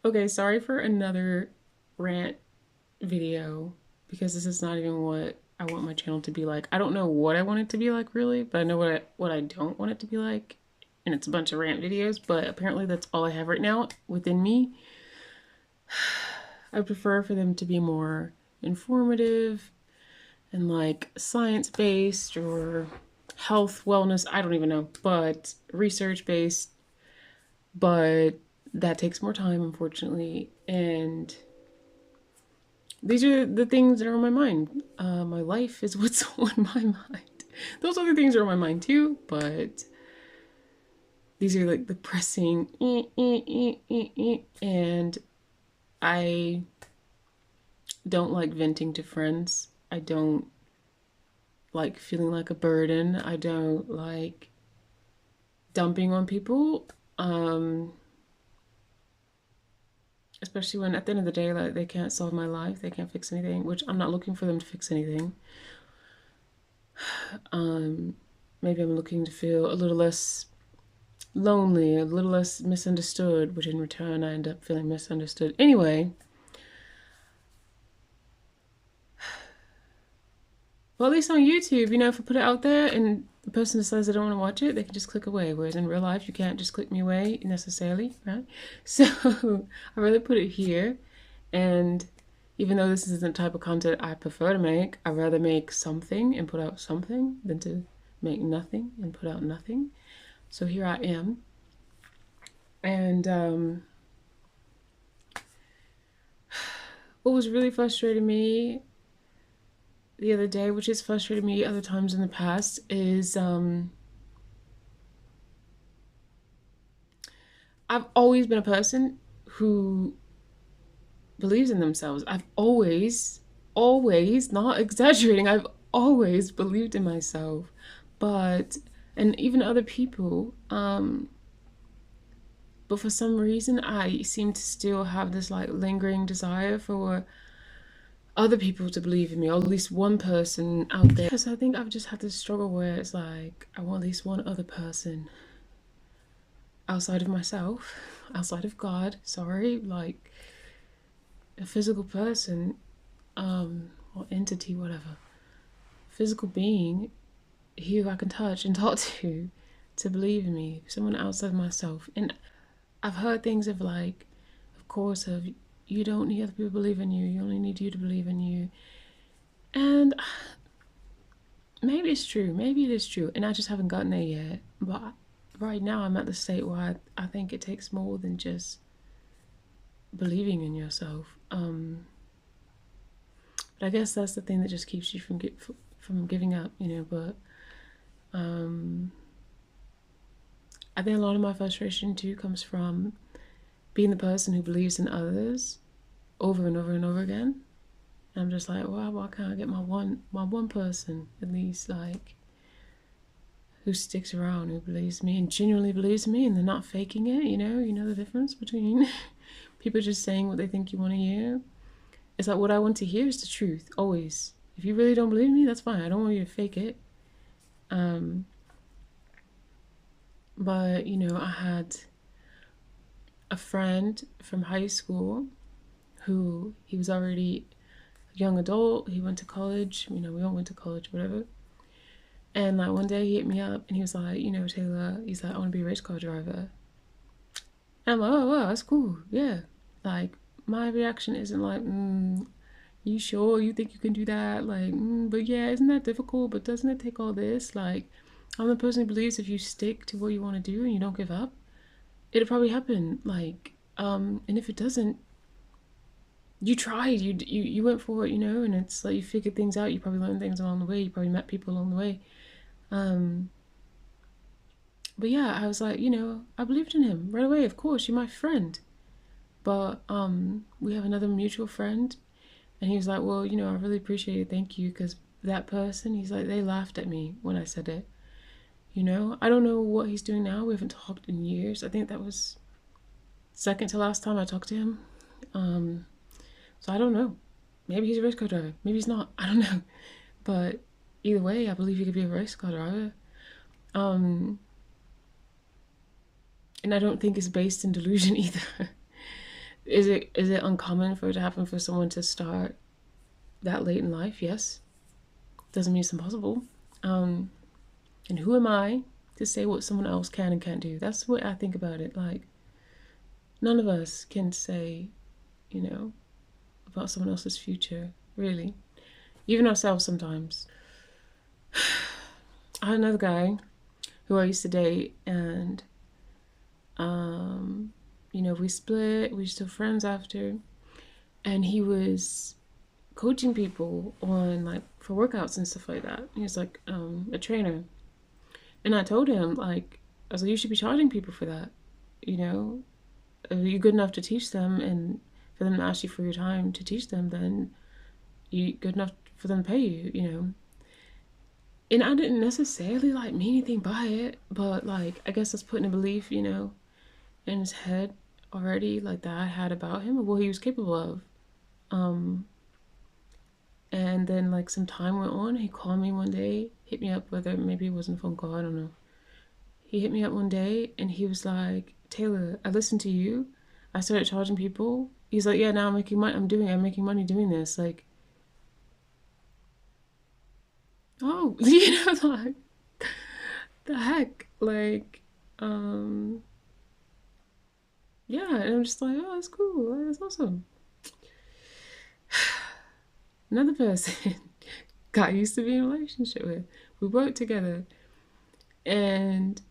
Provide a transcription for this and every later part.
Okay, sorry for another rant video because this is not even what I want my channel to be like. I don't know what I want it to be like really, but I know what I don't want it to be like. And it's a bunch of rant videos, but apparently that's all I have right now within me. I prefer for them to be more informative and like science based or health, wellness, I don't even know, but research based. But that takes more time, unfortunately. And these are the things that are on my mind. My life is what's on my mind. Those other things are on my mind too, but these are like the pressing. And I don't like venting to friends. I don't like feeling like a burden. I don't like dumping on people. Especially when at the end of the day, like they can't solve my life, they can't fix anything, which I'm not looking for them to fix anything. Maybe I'm looking to feel a little less lonely, a little less misunderstood, which in return I end up feeling misunderstood. Anyway, well, at least on YouTube, if I put it out there and the person decides they don't want to watch it, they can just click away. Whereas in real life, you can't just click me away necessarily, right? So I rather put it here. And even though this isn't the type of content I prefer to make, I'd rather make something and put out something than to make nothing and put out nothing. So here I am. And what was really frustrating me the other day, which has frustrated me other times in the past, is I've always been a person who believes in themselves. I've always, not exaggerating, I've always believed in myself. But, and even other people, but for some reason, I seem to still have this like lingering desire for other people to believe in me, or at least one person out there. Because I think I've just had this struggle where it's like, I want at least one other person outside of myself, outside of God, sorry, like a physical person, or entity, whatever, physical being who I can touch and talk to believe in me, someone outside of myself. And I've heard things of like, of course, of you don't need other people to believe in you, you only need you to believe in you. And maybe it's true, maybe it is true, and I just haven't gotten there yet. But right now, I'm at the state where I think it takes more than just believing in yourself. But I guess that's the thing that just keeps you from giving up, But I think a lot of my frustration too comes from being the person who believes in others over and over and over again. And I'm just like, well, why can't I get my one person at least, like, who sticks around, who believes me and genuinely believes me, and they're not faking it, you know the difference between people just saying what they think you want to hear. It's like, what I want to hear is the truth, always. If you really don't believe me, that's fine. I don't want you to fake it. But I had a friend from high school who he was already a young adult. He went to college. We all went to college, whatever. And like one day he hit me up and he was like, Tayla, he's like, I want to be a race car driver. And I'm like, oh wow, that's cool. Yeah. Like my reaction isn't like, you sure you think you can do that? Like, but yeah, isn't that difficult? But doesn't it take all this? Like, I'm the person who believes if you stick to what you want to do and you don't give up, it'll probably happen. Like, and if it doesn't, you tried, you went for it, and it's like you figured things out. You probably learned things along the way. You probably met people along the way. But yeah, I was like, I believed in him right away. Of course, you're my friend. But we have another mutual friend, and he was like, well, I really appreciate it. Thank you, because that person, he's like, they laughed at me when I said it. I don't know what he's doing now. We haven't talked in years. I think that was second to last time I talked to him. So I don't know. Maybe he's a race car driver. Maybe he's not. I don't know. But either way, I believe he could be a race car driver. And I don't think it's based in delusion either. Is it uncommon for it to happen for someone to start that late in life? Yes. Doesn't mean it's impossible. And who am I to say what someone else can and can't do? That's what I think about it. Like, none of us can say, you know, about someone else's future, really. Even ourselves sometimes. I had another guy who I used to date, and we split. We were still friends after, and he was coaching people on like for workouts and stuff like that. He was like a trainer, and I told him like I was like, you should be charging people for that. You know, if you're good enough to teach them, and for them to ask you for your time to teach them, then you good enough for them to pay you. You know. And I didn't necessarily like mean anything by it, but like I guess that's putting a belief, in his head already, like that I had about him or what he was capable of. Um, and then like some time went on. He called me one day, hit me up, whether maybe it wasn't a phone call, I don't know. He hit me up one day and he was like, Tayla, I listened to you. I started charging people. He's like, yeah, now I'm making money. I'm making money doing this. Like, oh, like the heck, like, yeah. And I'm just like, oh, that's cool. That's awesome. Another person got used to being in a relationship with. We worked together, and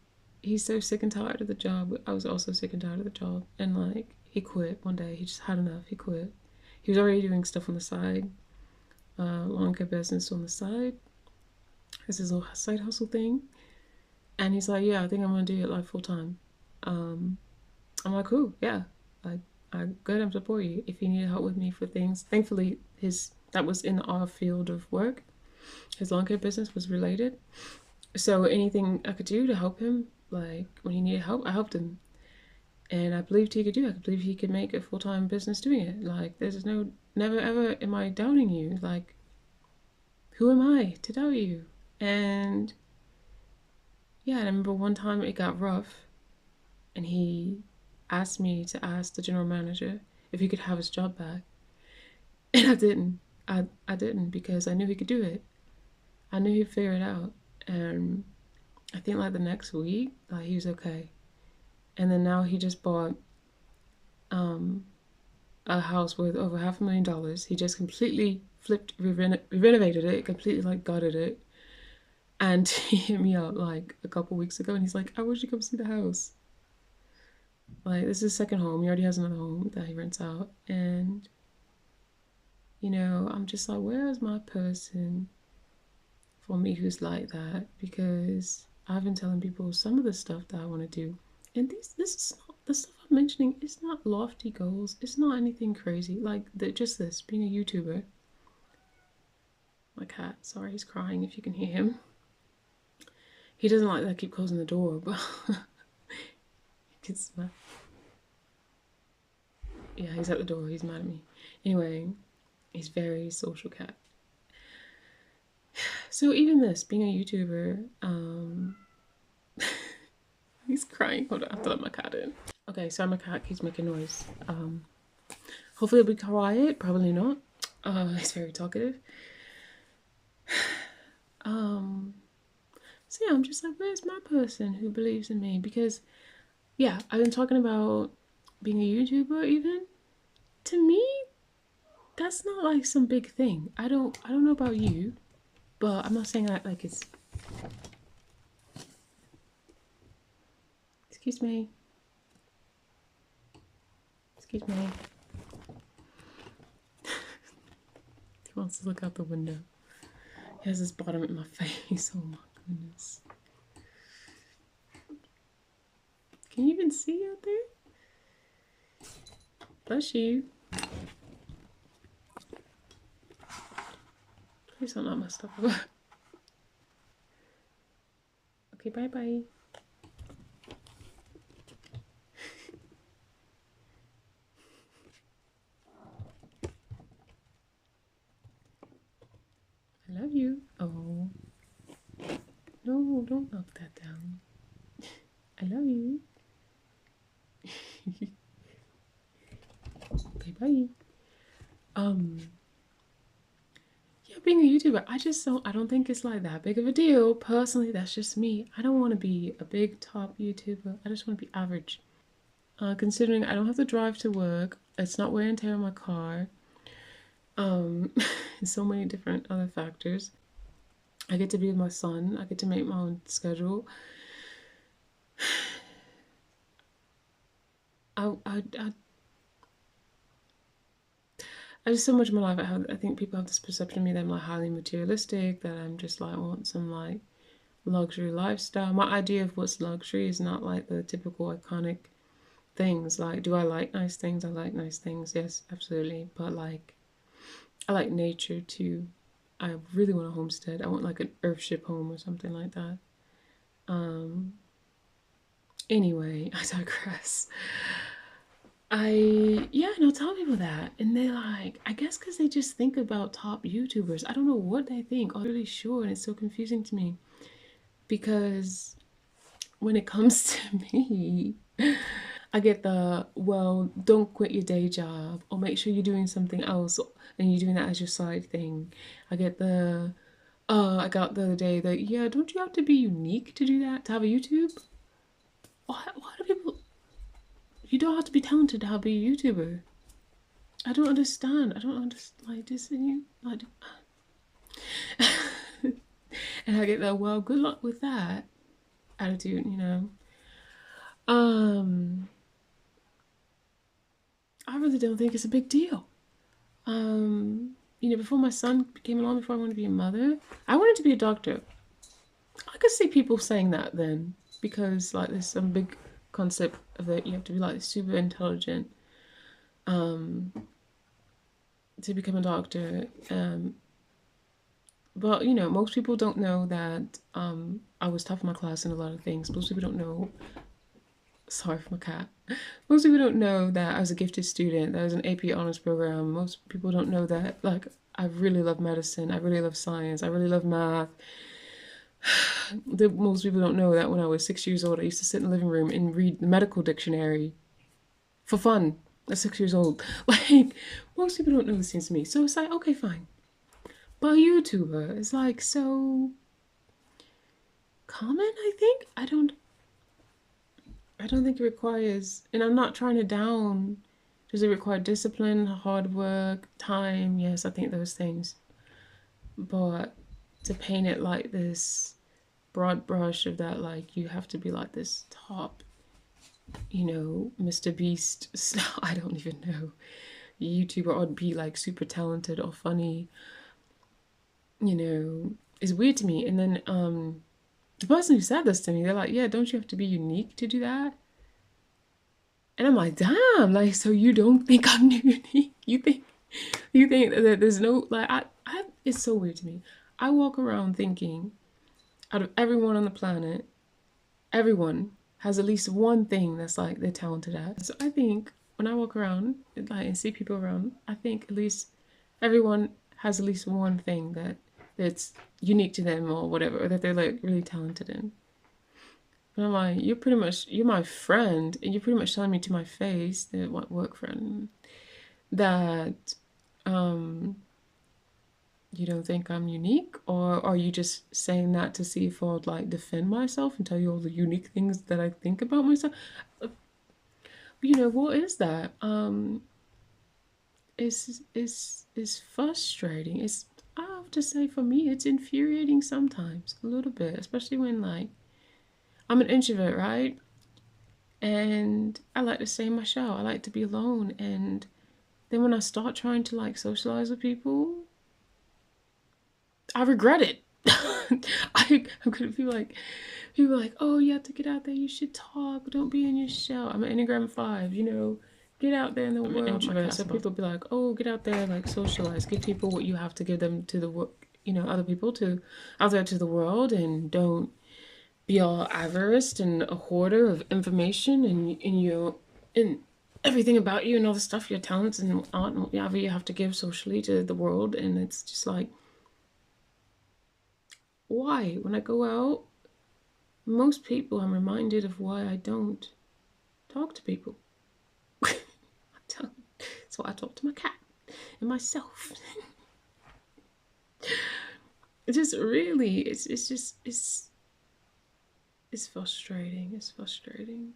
he's so sick and tired of the job. I was also sick and tired of the job, and like he quit one day. He just had enough. He quit. He was already doing stuff on the side, lawn care business on the side. This is a side hustle thing, and he's like, "Yeah, I think I'm gonna do it like full time." I'm like, "Cool, yeah, I'm good. I'm support you if you need help with me for things." Thankfully, that was in our field of work. His lawn care business was related, so anything I could do to help him, like when he needed help, I helped him. And I believed he could do it. I believe he could make a full-time business doing it. Like, there's never ever am I doubting you. Like, who am I to doubt you? And yeah, I remember one time it got rough, and he asked me to ask the general manager if he could have his job back, and I didn't. I didn't because I knew he could do it. I knew he'd figure it out, and I think like the next week, like he was okay. And then now he just bought a house worth over $500,000. He just completely renovated it, completely like gutted it. And he hit me up like a couple weeks ago, and he's like, "I wish you come see the house." Like, this is his second home. He already has another home that he rents out, and I'm just like, where is my person for me who's like that? Because I've been telling people some of the stuff that I want to do, and this is not the stuff I'm mentioning. It's not lofty goals. It's not anything crazy. Like just this being a YouTuber. My cat, sorry, he's crying. If you can hear him, he doesn't like that I keep closing the door, but it's yeah, he's at the door. He's mad at me. Anyway, he's very social cat. So even this, being a YouTuber, he's crying. Hold on, I have to let my cat in. Okay, so my cat keeps making noise. Hopefully it'll be quiet. Probably not. He's very talkative. So yeah, I'm just like, where's my person who believes in me? Because yeah, I've been talking about being a YouTuber. Even to me, that's not like some big thing. I don't know about you, but I'm not saying that like it's. Excuse me. Excuse me. He wants to look out the window. He has his bottom in my face. Oh my goodness. Can you even see out there? Bless you. Please don't knock my stuff over. Okay, bye-bye. I love you. Oh. No, don't knock that down. I love you. Okay, bye. Yeah, being a YouTuber, I don't think it's like that big of a deal. Personally, that's just me. I don't want to be a big top YouTuber. I just want to be average. Considering I don't have to drive to work, it's not wear and tear on my car. Um, so many different other factors. I get to be with my son. I get to make my own schedule. I just so much in my life. I think people have this perception of me that I'm like highly materialistic. That I'm just like want some like luxury lifestyle. My idea of what's luxury is not like the typical iconic things. Like, do I like nice things? I like nice things. Yes, absolutely. But like, I like nature too. I really want a homestead. I want like an earthship home or something like that. Anyway, I digress. And I'll tell people that, and they're like, I guess because they just think about top YouTubers. I don't know what they think. I'm really sure, and it's so confusing to me because when it comes to me, I get the, well, don't quit your day job or make sure you're doing something else and you're doing that as your side thing. I get the, I got the other day that, yeah, don't you have to be unique to do that, to have a YouTube? Why do people, you don't have to be talented to have a YouTuber. I don't understand. I don't understand. Like, this, you, like, and I get that, well, good luck with that attitude, you know. Um, I really don't think it's a big deal. Before my son came along, before I wanted to be a mother, I wanted to be a doctor. I could see people saying that then, because like there's some big concept of that you have to be like super intelligent to become a doctor. But most people don't know that I was top of my class in a lot of things. Most people don't know. Sorry for my cat. Most people don't know that I was a gifted student. That I was an AP honors program. Most people don't know that like I really love medicine. I really love science. I really love math. Most people don't know that when I was 6 years old, I used to sit in the living room and read the medical dictionary for fun at 6 years old. Like, most people don't know this things to me. So it's like, okay, fine. But a YouTuber is like so common, I think. I don't think it requires, and I'm not trying to down, does it require discipline, hard work, time? Yes, I think those things. But to paint it like this broad brush of that, like you have to be like this top, Mr. Beast style, I don't even know, YouTuber, or be like super talented or funny, is weird to me. And then the person who said this to me, they're like, yeah, don't you have to be unique to do that? And I'm like, damn, like, so you don't think I'm unique? You think that there's no, like, it's so weird to me. I walk around thinking, out of everyone on the planet, everyone has at least one thing that's like they're talented at. So I think when I walk around like and see people around, I think at least everyone has at least one thing that's unique to them or whatever, or that they're like really talented in. And I'm like, you're my friend, and you're pretty much telling me to my face, that what work friend, that you don't think I'm unique, or are you just saying that to see if I'll like defend myself and tell you all the unique things that I think about myself? What is that? It's frustrating. I have to say, for me, it's infuriating sometimes, a little bit, especially when like I'm an introvert, right? And I like to stay in my shell. I like to be alone. And then when I start trying to like socialize with I regret it. I'm gonna be like, people are like, oh, you have to get out there. You should talk. Don't be in your shell. I'm an Enneagram 5. Get out there in the world. Introvert, so people be like, oh, get out there, like socialize. Give people what you have to give them to the work. Other people to out there to the world, and don't be all avarice and a hoarder of information and everything about you and all the stuff, your talents and art and whatever you have to give socially to the world. And it's just like, why? When I go out, most people, I'm reminded of why I don't talk to people. So I talk to my cat and myself. It's just really, it's frustrating. It's frustrating.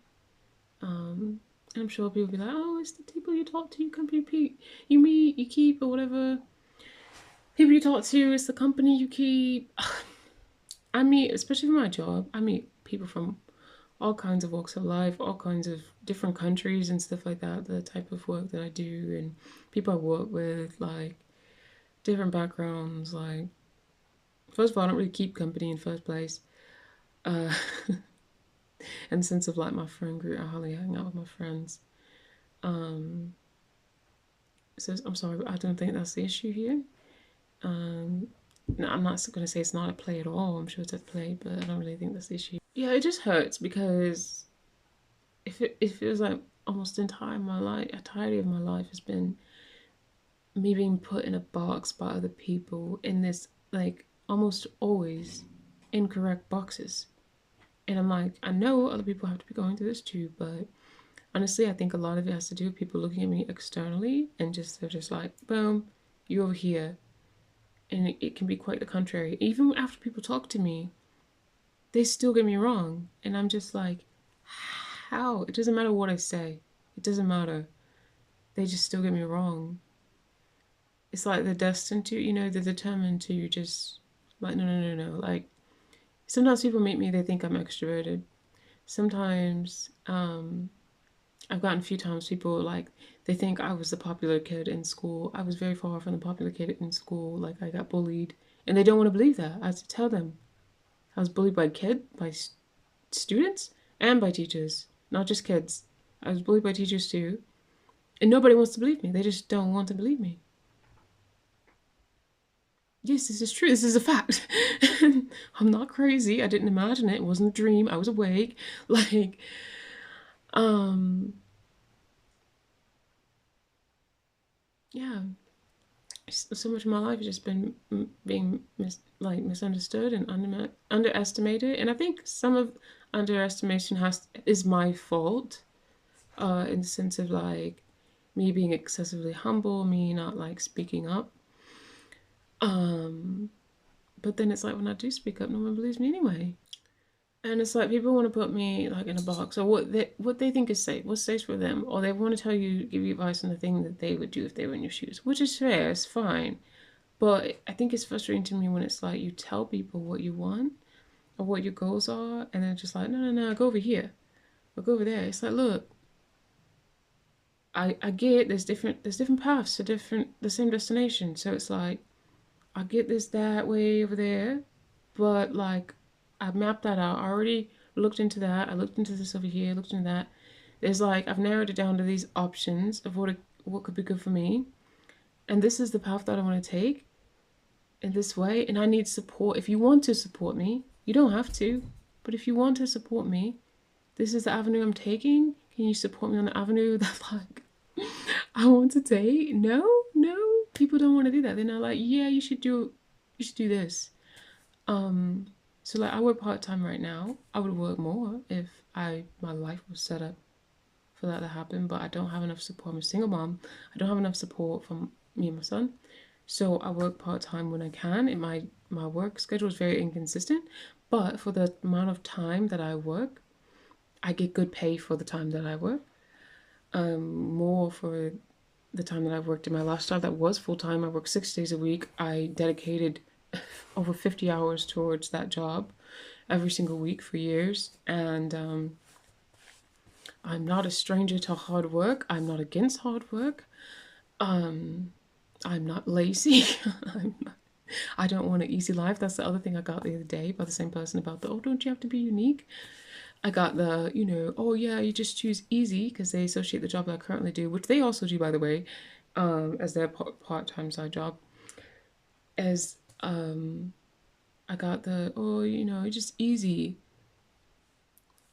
And I'm sure people will be like, oh, it's the people you talk to, you meet, you keep, or whatever. People you talk to, it's the company you keep. I meet, especially for my job, I meet people from all kinds of walks of life, all kinds of different countries and stuff like that, the type of work that I do, and people I work with, like, different backgrounds. Like, first of all, I don't really keep company in first place. Uh, in the sense of, like, my friend group, I hardly hang out with my friends. So I'm sorry, but I don't think that's the issue here. No, I'm not going to say it's not a play at all. I'm sure it's a play, but I don't really think that's the issue. Yeah, it just hurts because it feels like almost the entire my life, entirety of my life has been me being put in a box by other people in this, like, almost always incorrect boxes. And I'm like, I know other people have to be going through this too, but honestly, I think a lot of it has to do with people looking at me externally and they're just like, boom, you over here. And it can be quite the contrary. Even after people talk to me, they still get me wrong. And I'm just like, how? It doesn't matter what I say. It doesn't matter. They just still get me wrong. It's like they're destined to, they're determined to just, like, no. Like, sometimes people meet me, they think I'm extroverted. Sometimes, I've gotten a few times people, like, they think I was the popular kid in school. I was very far from the popular kid in school. Like, I got bullied. And they don't want to believe that. I have to tell them. I was bullied by students and by teachers, not just kids. I was bullied by teachers too. And nobody wants to believe me. They just don't want to believe me. Yes, this is true. This is a fact. I'm not crazy. I didn't imagine it. It wasn't a dream. I was awake. Like, yeah. So much of my life has just been being misunderstood and underestimated. And I think some of underestimation is my fault, in the sense of, like, me being excessively humble, me not, like, speaking up. But then it's like when I do speak up, no one believes me anyway. And it's like people want to put me, like, in a box, or what they think is safe, what's safe for them, or they want to give you advice on the thing that they would do if they were in your shoes, which is fair, it's fine. But I think it's frustrating to me when it's like you tell people what you want or what your goals are, and they're just like, no, go over here or go over there. It's like, look, I get there's different paths to the same destination. So it's like, I get this that way over there, but, like, I've mapped that out. I already looked into that. I looked into this over here, looked into that. There's, like, I've narrowed it down to these options of what could be good for me. And this is the path that I want to take in this way. And I need support. If you want to support me, you don't have to, but if you want to support me, this is the avenue I'm taking. Can you support me on the avenue that, like, I want to take? No. People don't want to do that. They're not like, yeah, you should do this. So, like, I work part-time right now. I would work more if my life was set up for that to happen, but I don't have enough support. I'm a single mom. I don't have enough support from me and my son. So I work part-time when I can. And my work schedule is very inconsistent, but for the amount of time that I work, I get good pay for the time that I work. More for the time that I've worked in my last job that was full-time. I worked 6 days a week. I dedicated over 50 hours towards that job every single week for years. And I'm not a stranger to hard work. I'm not against hard work. I'm not lazy. I don't want an easy life. That's the other thing I got the other day by the same person about don't you have to be unique? I got oh yeah, you just choose easy because they associate the job that I currently do, which they also do, by the way, as their part-time side job, as I got just easy.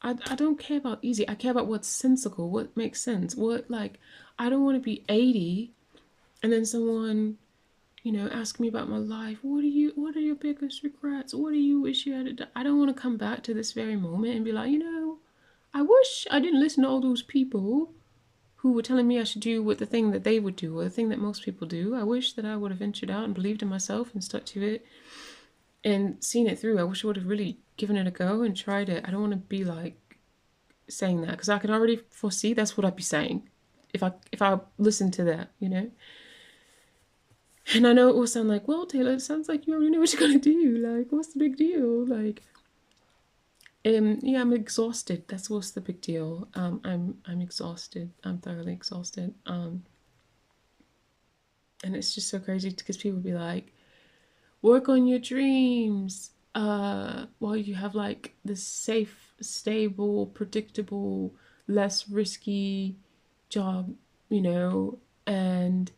I don't care about easy. I care about what's sensical, what makes sense. I don't want to be 80 and then someone, ask me about my life. What are your biggest regrets? What do you wish you had done? I don't want to come back to this very moment and be like, I wish I didn't listen to all those people who were telling me I should do with the thing that they would do, or the thing that most people do. I wish that I would have ventured out and believed in myself and stuck to it and seen it through. I wish I would have really given it a go and tried it. I don't want to be like saying that, because I can already foresee that's what I'd be saying if I listened to that, you know. And I know it will sound like, well, Tayla, it sounds like you already know what you're gonna do. Like, what's the big deal? Like, yeah, I'm exhausted. That's what's the big deal. I'm exhausted. I'm thoroughly exhausted. And it's just so crazy because people be like, work on your dreams. While you have like this safe, stable, predictable, less risky job, you know, and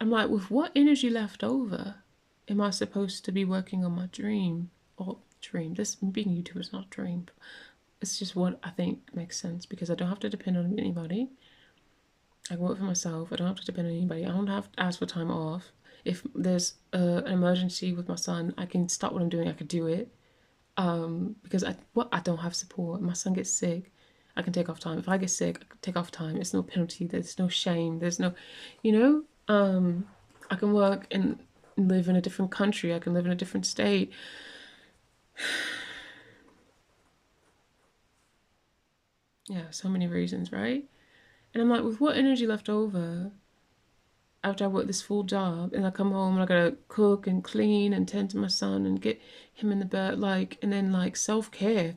I'm like, with what energy left over am I supposed to be working on my dream? Or dream, this being YouTuber is not dream. It's just what I think makes sense, because I don't have to depend on anybody. I can work for myself. I don't have to depend on anybody. I don't have to ask for time off. If there's an emergency with my son, I can stop what I'm doing. I could do it, because I don't have support. My son gets sick, I can take off time. If I get sick, I can take off time. It's no penalty. There's no shame. There's no, you know. I can work and live in a different country. I can live in a different state. Yeah, so many reasons, right? And I'm like, with what energy left over after I work this full job and I come home and I gotta cook and clean and tend to my son and get him in the bed, like, and then like self-care.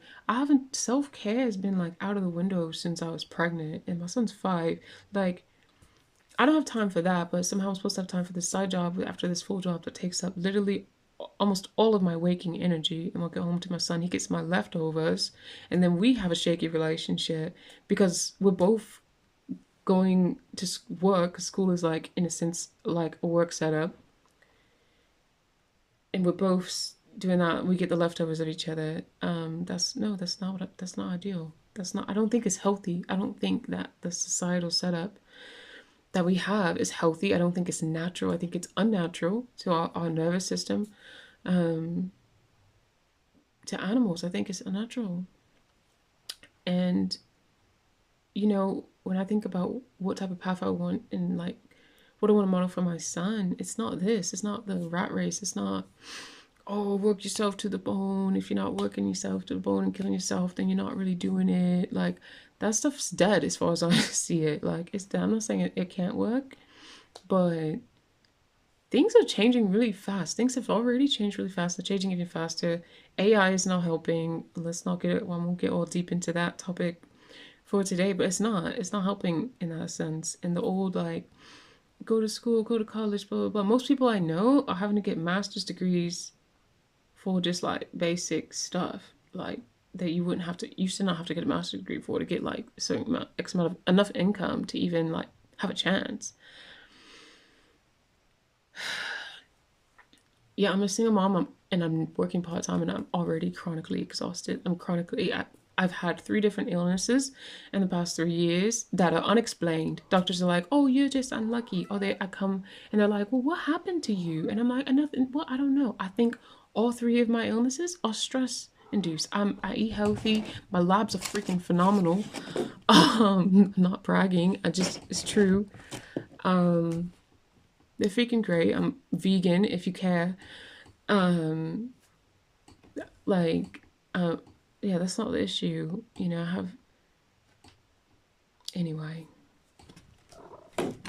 Self-care has been like out of the window since I was pregnant, and my son's 5. Like, I don't have time for that, but somehow I'm supposed to have time for this side job after this full job that takes up literally almost all of my waking energy. And I'll get home to my son, he gets my leftovers, and then we have a shaky relationship because we're both going to work. School is like, in a sense, like a work setup, and we're both doing that. We get the leftovers of each other. That's not ideal. That's not, I don't think it's healthy. I don't think that the societal setup that we have is healthy. I don't think it's natural. I think it's unnatural to our nervous system, to animals. I think it's unnatural. And, you know, when I think about what type of path I want and like what I want to model for my son, it's not this. It's not the rat race. It's not, oh, work yourself to the bone. If you're not working yourself to the bone and killing yourself, then you're not really doing it. Like, that stuff's dead as far as I see it. Like, it's dead. I'm not saying it can't work, but things are changing really fast. Things have already changed really fast. They're changing even faster. AI is not helping. Let's not get it. Well, I won't get all deep into that topic for today, but it's not. It's not helping in that sense. And the old, like, go to school, go to college, blah, blah, blah. Most people I know are having to get master's degrees for just like basic stuff, like that you wouldn't have to, you should not have to get a master's degree for, to get like a certain amount, X amount of enough income to even like have a chance. Yeah, I'm a single mom, and I'm working part time, and I'm already chronically exhausted. I've had 3 different illnesses in the past 3 years that are unexplained. Doctors are like, "Oh, you're just unlucky." Or I come and they're like, "Well, what happened to you?" And I'm like, "Nothing. Well, I don't know. I think all 3 of my illnesses are stress induced. I eat healthy. My labs are freaking phenomenal. I'm not bragging. It's true. They're freaking great. I'm vegan if you care. Um, like, yeah, that's not the issue. You know, I have. Anyway,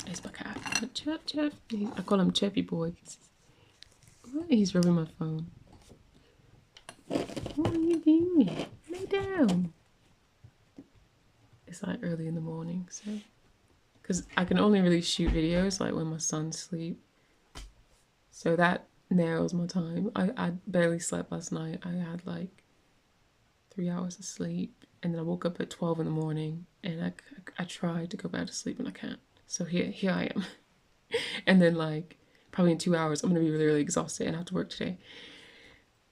it's my cat. Chirp, chirp. I call him Chirpy Boy. He's rubbing my phone. What are you doing? Lay down. It's like early in the morning, so. Because I can only really shoot videos like when my son's asleep. So that narrows my time. I barely slept last night. I had like 3 hours of sleep, and then I woke up at 12 in the morning, and I tried to go back to sleep and I can't. So here I am. And then like probably in 2 hours I'm gonna be really, really exhausted and have to work today.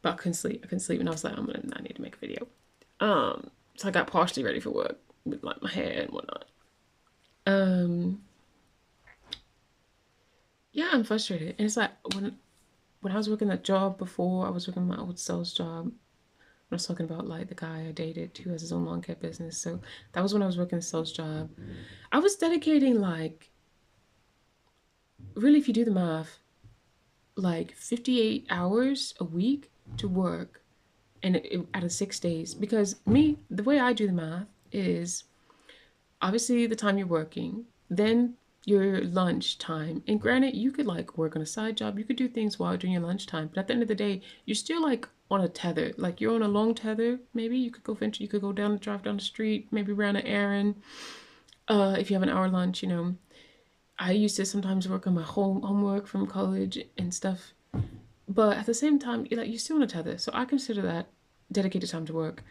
But I couldn't sleep. And I was like, I need to make a video. So I got partially ready for work with like my hair and whatnot. Yeah, I'm frustrated. And it's like when I was working that job before, I was working my old sales job. I was talking about like the guy I dated who has his own lawn care business. So that was when I was working a sales job. I was dedicating like, really, if you do the math, like 58 hours a week to work, and out of 6 days. Because me, the way I do the math is obviously the time you're working, then your lunch time. And granted, you could like work on a side job, you could do things while doing your lunchtime, but at the end of the day, you're still like on a tether. Like you're on a long tether. Maybe you could go venture, you could go down, drive down the street, maybe run an errand. If you have an hour lunch, you know. I used to sometimes work on my homework from college and stuff. But at the same time, you're still on a tether. So I consider that dedicated time to work.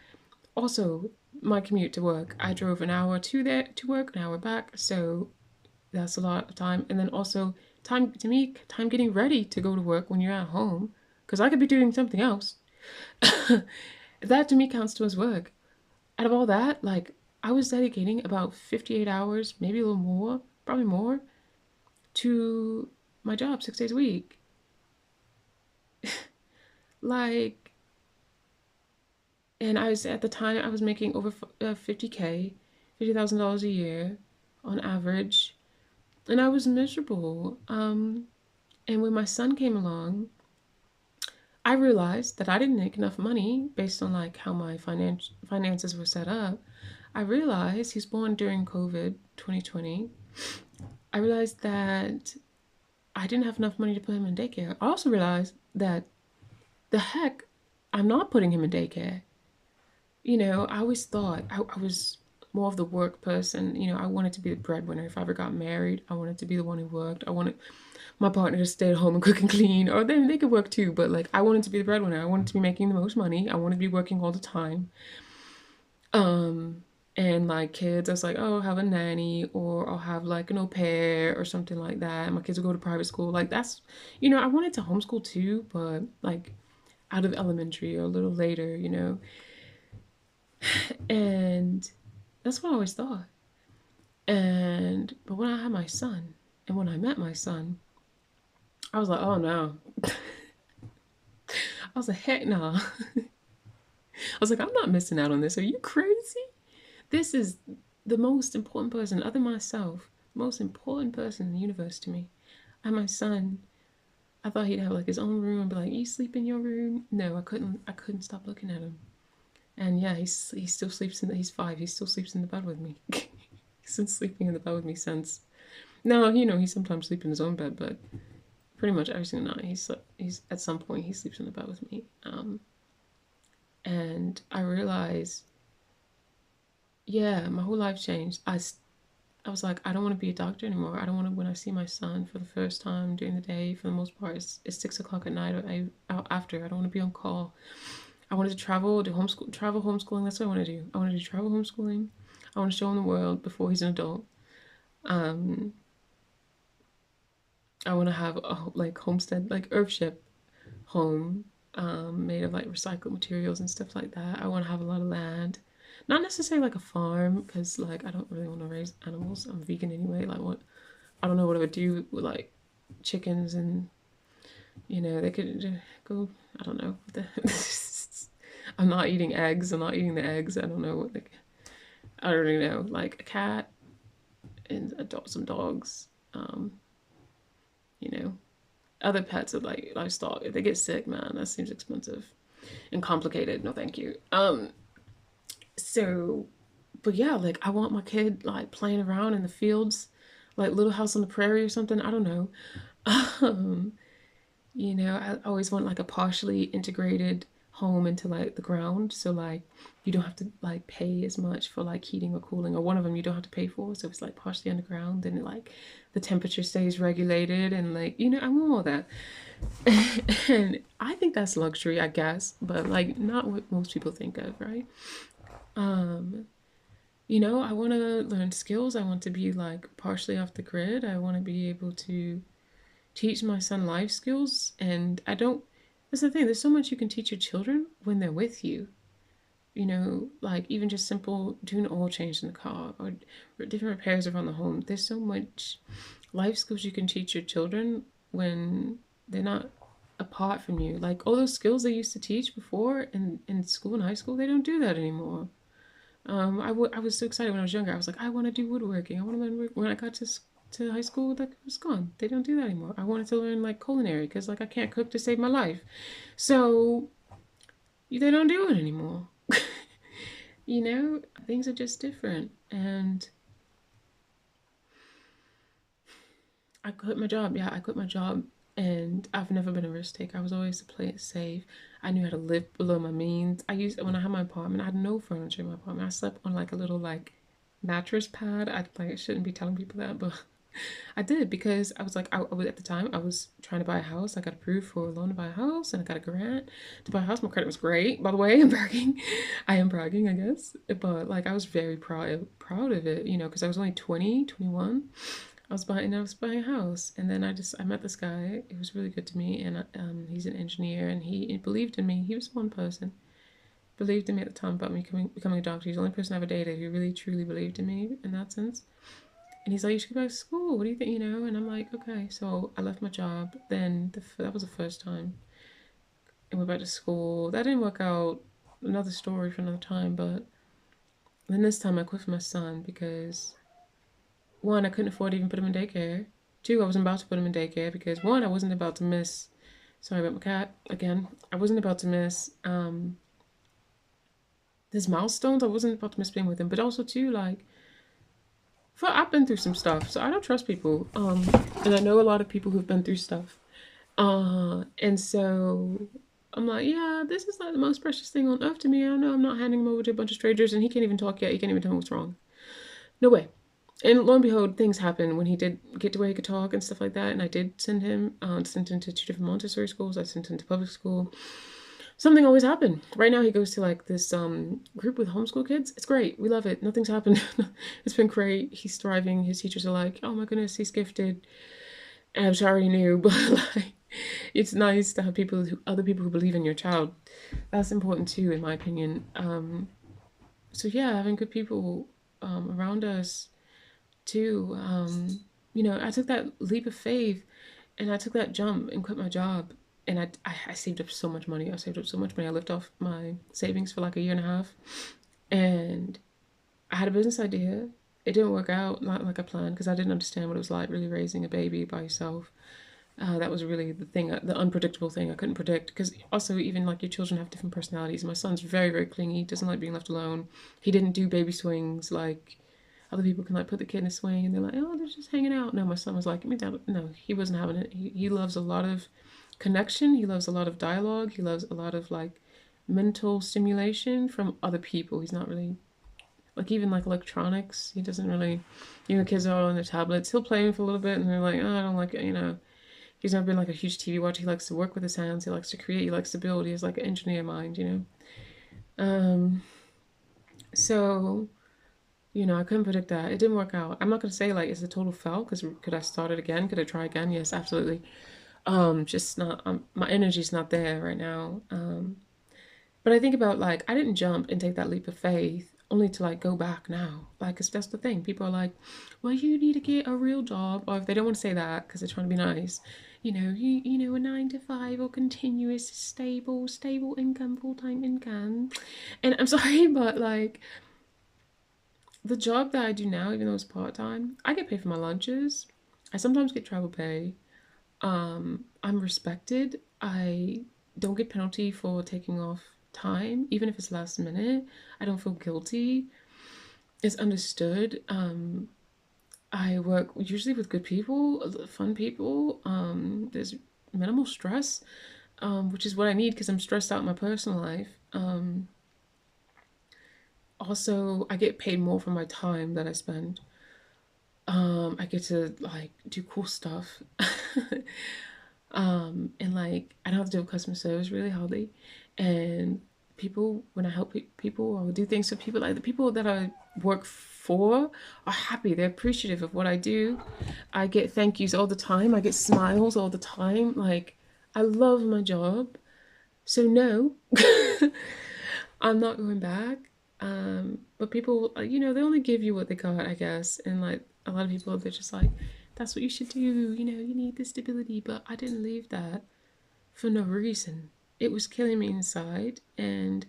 Also, my commute to work, I drove an hour to there to work, an hour back. So that's a lot of time. And then also time to me, time getting ready to go to work when you're at home, because I could be doing something else. That to me counts to as work. Out of all that, like I was dedicating about 58 hours, maybe a little more, probably more, to my job 6 days a week. Like, and I was at the time I was making over 50K, $50,000 a year on average, and I was miserable. And when my son came along, I realized that I didn't make enough money based on like how my finances were set up. I realized he's born during COVID 2020. I realized that I didn't have enough money to put him in daycare. I also realized that the heck, I'm not putting him in daycare. You know, I always thought I was more of the work person. You know, I wanted to be the breadwinner. If I ever got married, I wanted to be the one who worked. I wanted my partner to stay at home and cook and clean, or they could work too. But like, I wanted to be the breadwinner. I wanted to be making the most money. I wanted to be working all the time. Um, and like kids, I was like, oh, I'll have a nanny, or I'll have like an au pair or something like that. My kids will go to private school. Like that's, you know, I wanted to homeschool too, but like out of elementary or a little later, you know. And that's what I always thought. And but when I had my son, and when I met my son, I was like, oh no. I was like, heck no. I was like, I'm not missing out on this. Are you crazy? This is the most important person, other than myself, most important person in the universe to me. And my son, I thought he'd have like his own room and be like, you sleep in your room? No, I couldn't stop looking at him. And yeah, he still sleeps in he's 5, he still sleeps in the bed with me. He's been sleeping in the bed with me since. No, you know, he sometimes sleeps in his own bed, but pretty much every single night he's at some point he sleeps in the bed with me. And I realized, yeah, my whole life changed. I was like, I don't want to be a doctor anymore. I don't want to, when I see my son for the first time during the day, for the most part, it's 6 o'clock at night, or after. I don't want to be on call. I wanted to travel, do travel homeschooling. That's what I want to do. I want to do travel homeschooling. I want to show him the world before he's an adult. Um, I want to have a like homestead, like earthship home, made of like recycled materials and stuff like that. I want to have a lot of land, not necessarily like a farm, because like I don't really want to raise animals. I'm vegan anyway. Like what? I don't know what I would do with like chickens, and you know they could go. I don't know. I'm not eating eggs. I'm not eating the eggs. I don't know what they. I don't really know. Like a cat and some dogs. Um, you know, other pets are like livestock. If they get sick, man, that seems expensive and complicated. No, thank you. So, but yeah, like I want my kid like playing around in the fields, like Little House on the Prairie or something. I don't know. Um, you know, I always want like a partially integrated home into like the ground, so like you don't have to like pay as much for like heating or cooling, or one of them you don't have to pay for, so it's like partially underground, and it, like the temperature stays regulated, and like you know I want all that. And I think that's luxury, I guess, but like not what most people think of, right? um you know, I want to learn skills. I want to be like partially off the grid. I want to be able to teach my son life skills. And I don't, that's the thing, there's so much you can teach your children when they're with you. You know, like even just simple doing an oil change in the car, or different repairs around the home. There's so much life skills you can teach your children when they're not apart from you. Like all those skills they used to teach before in school and high school, they don't do that anymore. I was so excited when I was younger. I was like, I want to do woodworking. I want to learn when I got to high school, that was gone. They don't do that anymore. I wanted to learn like culinary because like I can't cook to save my life. So they don't do it anymore. You know, things are just different. And I quit my job. Yeah, I quit my job. And I've never been a risk taker. I was always to play it safe. I knew how to live below my means. When I had my apartment, I had no furniture in my apartment. I slept on like a little like mattress pad. I shouldn't be telling people that, but I did because I was like, I was at the time I was trying to buy a house. I got approved for a loan to buy a house, and I got a grant to buy a house. My credit was great, by the way. I'm bragging. I am bragging, I guess. But like I was very proud of it, you know, because I was only 20, 21. I was buying a house, and then I met this guy. He was really good to me, and he's an engineer, and he believed in me. He was one person believed in me at the time about me becoming a doctor. He's the only person I ever dated who really truly believed in me in that sense. And he's like, you should go back to school. What do you think? You know? And I'm like, okay. So I left my job. Then that was the first time. And went back to school. That didn't work out. Another story for another time. But then this time I quit for my son because one, I couldn't afford to even put him in daycare. Two, I wasn't about to put him in daycare because one, I wasn't about to miss. Sorry about my cat again. I wasn't about to miss his milestones. I wasn't about to miss being with him. But also two, like I've been through some stuff, so I don't trust people. And I know a lot of people who've been through stuff. And so I'm like, yeah, this is like the most precious thing on earth to me. I know I'm not handing him over to a bunch of strangers, and he can't even talk yet. He can't even tell me what's wrong. No way. And lo and behold, things happened when he did get to where he could talk and stuff like that. And I did sent him to two different Montessori schools. I sent him to public school. Something always happened. Right now he goes to like this group with homeschool kids. It's great. We love it. Nothing's happened. It's been great. He's thriving. His teachers are like, oh my goodness, he's gifted. And I already knew, but like it's nice to have other people who believe in your child. That's important too, in my opinion. So yeah, having good people around us too. You know, I took that leap of faith, and I took that jump and quit my job. And I saved up so much money. I saved up so much money. I lived off my savings for like a year and a half. And I had a business idea. It didn't work out not like I planned because I didn't understand what it was like really raising a baby by yourself. That was really the thing, the unpredictable thing I couldn't predict. Because also, even like your children have different personalities. My son's very, very clingy, doesn't like being left alone. He didn't do baby swings like other people can like put the kid in a swing and they're like, oh, they're just hanging out. No, my son was like, give me down. No, he wasn't having it. He loves a lot of connection. He loves a lot of dialogue. He loves a lot of like mental stimulation from other people. He's not really like even like electronics. He doesn't really, you know, kids are on their tablets. He'll play for a little bit and they're like, oh, I don't like it, you know. He's never been like a huge TV watcher. He likes to work with his hands. He likes to create. He likes to build. He has like an engineer mind, you know. So you know, I couldn't predict that. It didn't work out. I'm not gonna say like it's a total fail because could I start it again? Could I try again? Yes, absolutely. Just not. My energy's not there right now. But I think about like I didn't jump and take that leap of faith only to like go back now. Like, 'cause that's the thing. People are like, well, you need to get a real job, or if they don't want to say that because they're trying to be nice, you know, a 9 to 5 or continuous, stable income, full time income. And I'm sorry, but like the job that I do now, even though it's part time, I get paid for my lunches. I sometimes get travel pay. I'm respected. I don't get penalty for taking off time, even if it's last minute. I don't feel guilty. It's understood. I work usually with good people, fun people. There's minimal stress, which is what I need because I'm stressed out in my personal life. Also, I get paid more for my time that I spend. I get to like do cool stuff. And like I don't have to do customer service really hardly. And people, when I help people or do things for people, like the people that I work for are happy. They're appreciative of what I do. I get thank yous all the time. I get smiles all the time. Like I love my job. So no, I'm not going back. But people, you know, they only give you what they got, I guess. And like a lot of people, they're just like, that's what you should do. You know, you need the stability. But I didn't leave that for no reason. It was killing me inside, and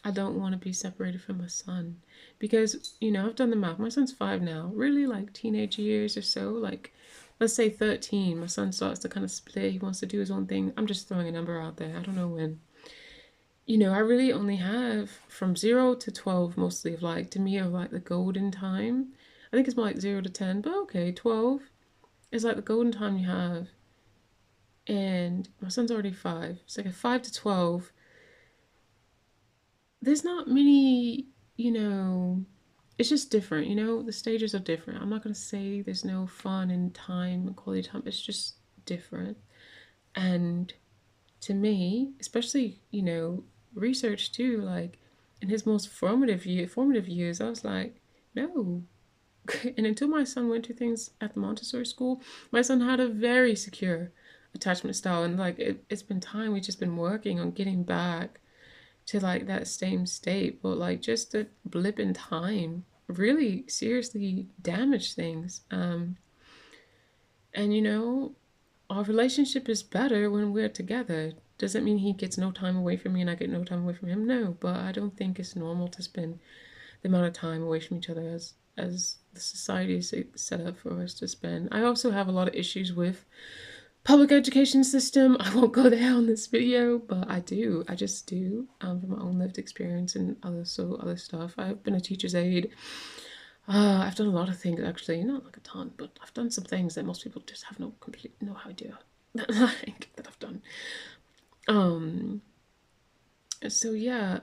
I don't want to be separated from my son because, I've done the math. My son's 5 now, really like teenage years or so, like let's say 13. My son starts to kind of split. He wants to do his own thing. I'm just throwing a number out there. I don't know when. I really only have from 0 to 12 mostly of like, to me, of like the golden time. I think it's more like 0 to 10, but okay, 12 is like the golden time you have. And my son's already 5. It's like a 5 to 12. There's not many, it's just different, the stages are different. I'm not going to say there's no fun and time and quality time. It's just different. And to me, especially, research too, like in his most formative years, I was like, no. And until my son went to things at the Montessori school, my son had a very secure attachment style. And like, it's been time. We've just been working on getting back to like that same state, but like just a blip in time really seriously damaged things. And our relationship is better when we're together. Doesn't mean he gets no time away from me and I get no time away from him. No, but I don't think it's normal to spend the amount of time away from each other as the society is set up for us to spend. I also have a lot of issues with public education system. I won't go there on this video, but I do. I just do, from my own lived experience and other stuff. I've been a teacher's aide. I've done a lot of things actually, not like a ton, but I've done some things that most people just have no idea like that I've done. So yeah,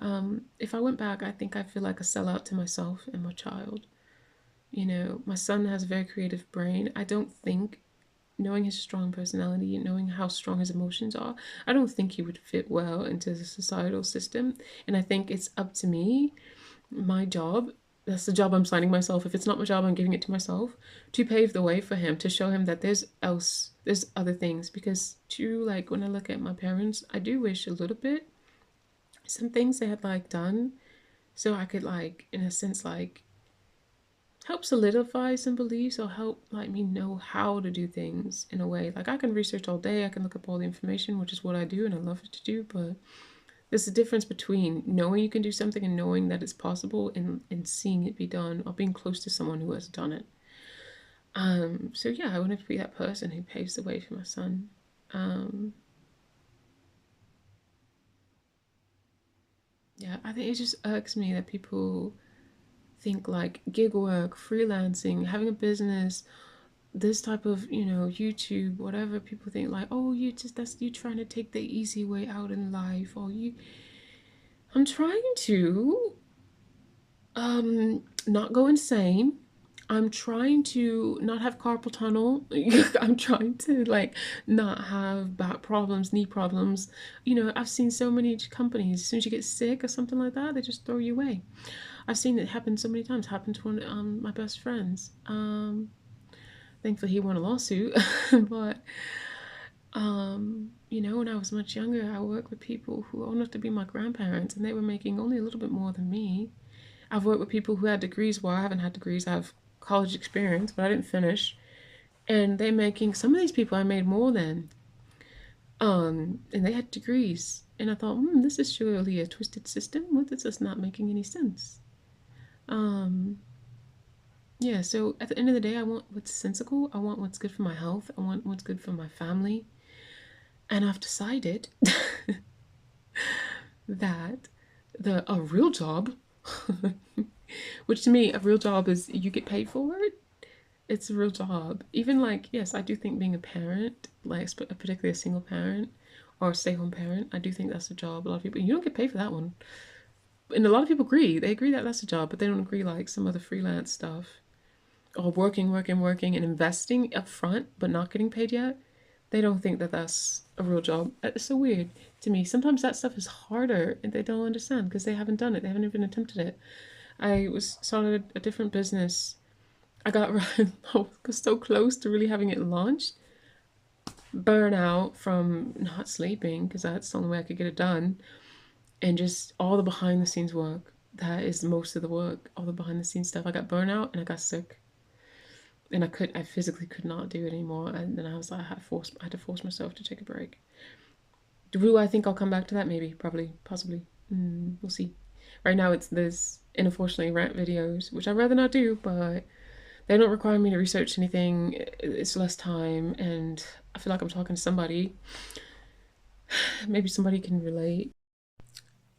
if I went back, I think I feel like a sellout to myself and my child. My son has a very creative brain. I don't think, knowing his strong personality and knowing how strong his emotions are, I don't think he would fit well into the societal system. And I think it's up to me, my job, that's the job I'm signing myself. If it's not my job, I'm giving it to myself, to pave the way for him, to show him that there's other things. Because too, like when I look at my parents, I do wish a little bit some things they had like done so I could like, in a sense, like help solidify some beliefs or help like me know how to do things in a way. Like I can research all day, I can look up all the information, which is what I do and I love it to do, but there's a difference between knowing you can do something and knowing that it's possible and seeing it be done or being close to someone who has done it. So yeah, I want to be that person who paves the way for my son. Yeah, I think it just irks me that people think like gig work, freelancing, having a business, this type of, YouTube, whatever, people think like, oh, that's you trying to take the easy way out in life, or I'm trying to not go insane. I'm trying to not have carpal tunnel. I'm trying to like not have back problems, knee problems. I've seen so many companies, as soon as you get sick or something like that, they just throw you away. I've seen it happen so many times. Happened to one my best friends. Thankfully he won a lawsuit, but when I was much younger, I worked with people who owned up to be my grandparents, and they were making only a little bit more than me. I've worked with people who had degrees. Well, I haven't had degrees. I have college experience, but I didn't finish. And they're making, some of these people I made more than. And they had degrees. And I thought, this is surely a twisted system. What is this not making any sense? Yeah, so at the end of the day, I want what's sensible. I want what's good for my health. I want what's good for my family. And I've decided that a real job, which to me, a real job is you get paid for it. It's a real job. Even like, yes, I do think being a parent, like particularly a single parent or a stay-home parent, I do think that's a job. A lot of people, you don't get paid for that one. And a lot of people agree. They agree that that's a job, but they don't agree like some other freelance stuff. Or working, and investing up front, but not getting paid yet. They don't think that that's a real job. It's so weird to me. Sometimes that stuff is harder and they don't understand because they haven't done it. They haven't even attempted it. I started a different business. I was so close to really having it launched. Burnout from not sleeping because that's the only way I could get it done. And just all the behind the scenes work. That is most of the work. All the behind the scenes stuff. I got burnout and I got sick. And I physically could not do it anymore. And then I was like, I had to force myself to take a break. Do I think I'll come back to that? Maybe, probably, possibly. We'll see. Right now, it's this, and unfortunately, rant videos, which I'd rather not do, but they don't require me to research anything. It's less time, and I feel like I'm talking to somebody. Maybe somebody can relate.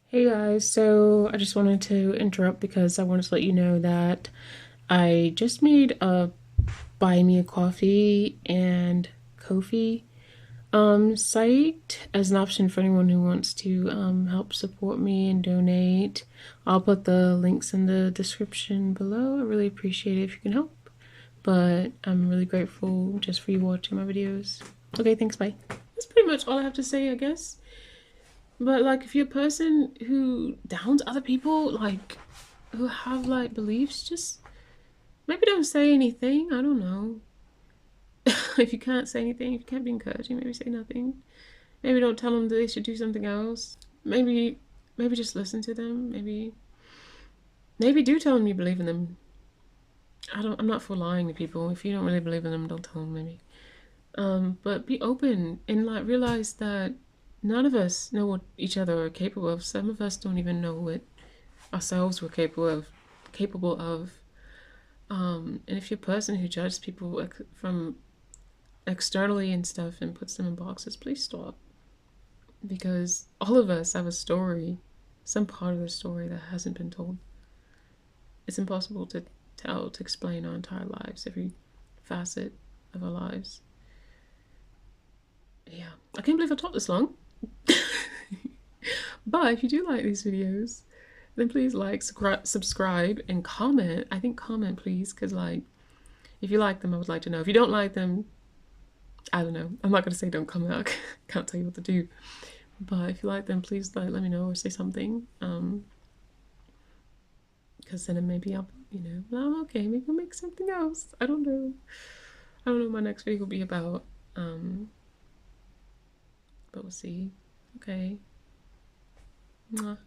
Hey guys, so I just wanted to interrupt because I wanted to let you know that I just made a buy me a coffee and Ko-fi site as an option for anyone who wants to help support me and donate. I'll put the links in the description below. I really appreciate it if you can help, but I'm really grateful just for you watching my videos. Okay, thanks, bye. That's pretty much all I have to say, I guess. But like, if you're a person who downs other people, like who have like beliefs, just maybe don't say anything. I don't know. If you can't say anything, if you can't be encouraging, maybe say nothing. Maybe don't tell them that they should do something else. Maybe just listen to them. Maybe do tell them you believe in them. I'm not for lying to people. If you don't really believe in them, don't tell them. Maybe. But be open and like realize that none of us know what each other are capable of. Some of us don't even know what ourselves were capable of. And if you're a person who judges people from externally and stuff and puts them in boxes, please stop. Because all of us have a story, some part of the story that hasn't been told. It's impossible to tell, to explain our entire lives, every facet of our lives. Yeah, I can't believe I talked this long. But if you do like these videos, then please like, subscribe, and comment. I think comment, please, because like, if you like them, I would like to know. If you don't like them, I don't know. I'm not gonna say don't comment. I can't tell you what to do. But if you like them, please like let me know or say something. Because then maybe I'll, well, okay, maybe I'll make something else. I don't know. I don't know what my next video will be about. But we'll see. Okay. Mwah.